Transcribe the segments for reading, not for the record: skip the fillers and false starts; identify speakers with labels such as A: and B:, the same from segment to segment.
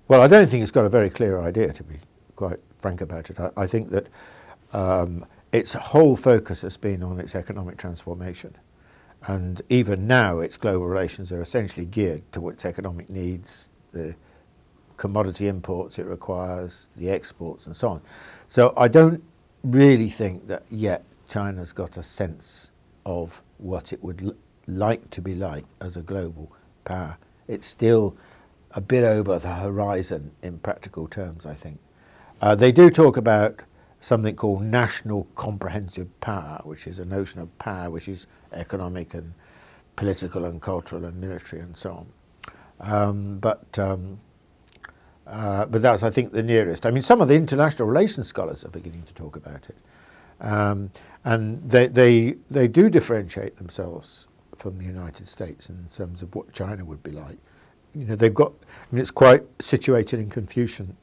A: Well, I don't think it's got a very clear idea, to be quite frank about it. I think that its whole focus has been on its economic transformation. And even now, its global relations are essentially geared to its economic needs, the commodity imports it requires, the exports and so on. So I don't really think that yet China's got a sense of what it would like to be like as a global power. It's still a bit over the horizon in practical terms, I think. They do talk about something called national comprehensive power, which is a notion of power which is economic and political and cultural and military and so on. But that's, I think, the nearest. I mean, some of the international relations scholars are beginning to talk about it. And they do differentiate themselves from the United States in terms of what China would be like. You know, they've got, I mean, it's quite situated in Confucian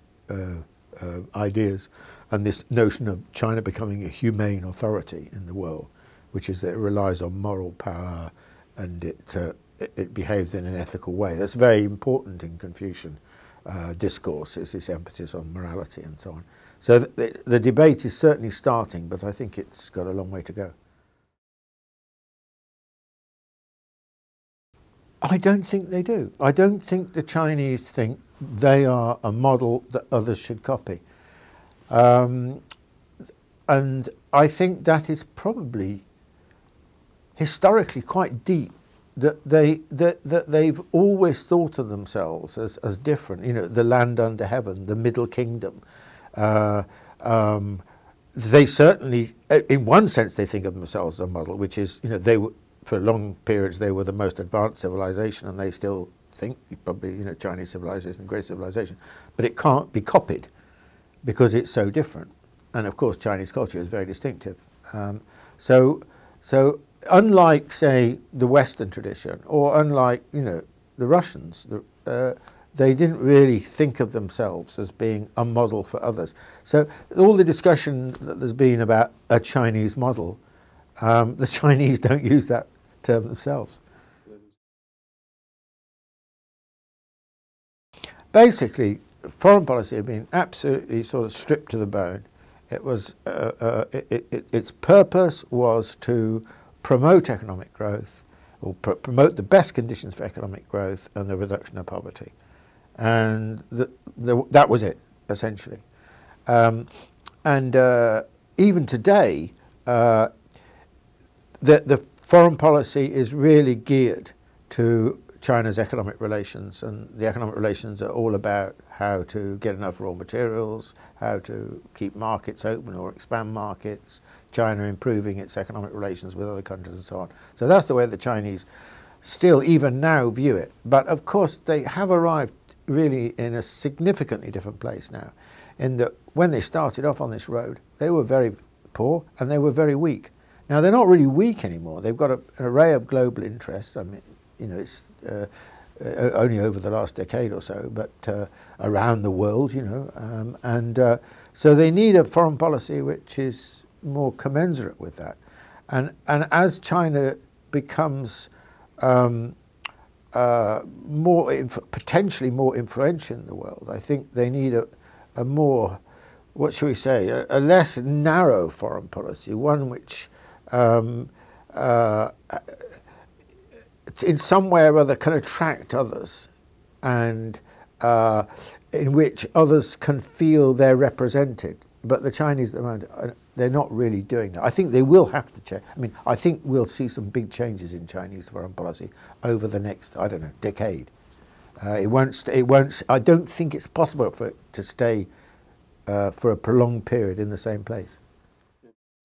A: ideas, and this notion of China becoming a humane authority in the world, which is that it relies on moral power and it behaves in an ethical way. That's very important in Confucian discourse, is this emphasis on morality and so on. So the debate is certainly starting, but I think it's got a long way to go. I don't think they do. I don't think the Chinese think they are a model that others should copy. And I think that is probably historically quite deep, that they've always thought of themselves as different. You know, the land under heaven, the Middle Kingdom. They certainly, in one sense, they think of themselves as a model, which is, you know, they were, for long periods, they were the most advanced civilization, and they still think probably, you know, Chinese civilization, the great civilization, but it can't be copied because it's so different. And of course, Chinese culture is very distinctive. So unlike, say, the Western tradition, or unlike, you know, the Russians, they didn't really think of themselves as being a model for others. So all the discussion that there's been about a Chinese model, the Chinese don't use that term themselves. Basically, foreign policy had been absolutely sort of stripped to the bone. It was its purpose was to promote economic growth, or promote the best conditions for economic growth and the reduction of poverty, and that was it essentially. And even today, the foreign policy is really geared to China's economic relations, and the economic relations are all about how to get enough raw materials, how to keep markets open or expand markets, China improving its economic relations with other countries and so on. So that's the way the Chinese still even now view it. But of course they have arrived really in a significantly different place now, in that when they started off on this road, they were very poor and they were very weak. Now they're not really weak anymore. They've got an array of global interests. I mean, you know, it's only over the last decade or so, but around the world, you know, so they need a foreign policy which is more commensurate with that. And as China becomes potentially more influential in the world, I think they need a more, what shall we say, a less narrow foreign policy, one which in some way or other can attract others, and in which others can feel they're represented. But the Chinese at the moment, they're not really doing that. I think they will have to change. I mean, I think we'll see some big changes in Chinese foreign policy over the next, I don't know, decade. It won't. I don't think it's possible for it to stay for a prolonged period in the same place.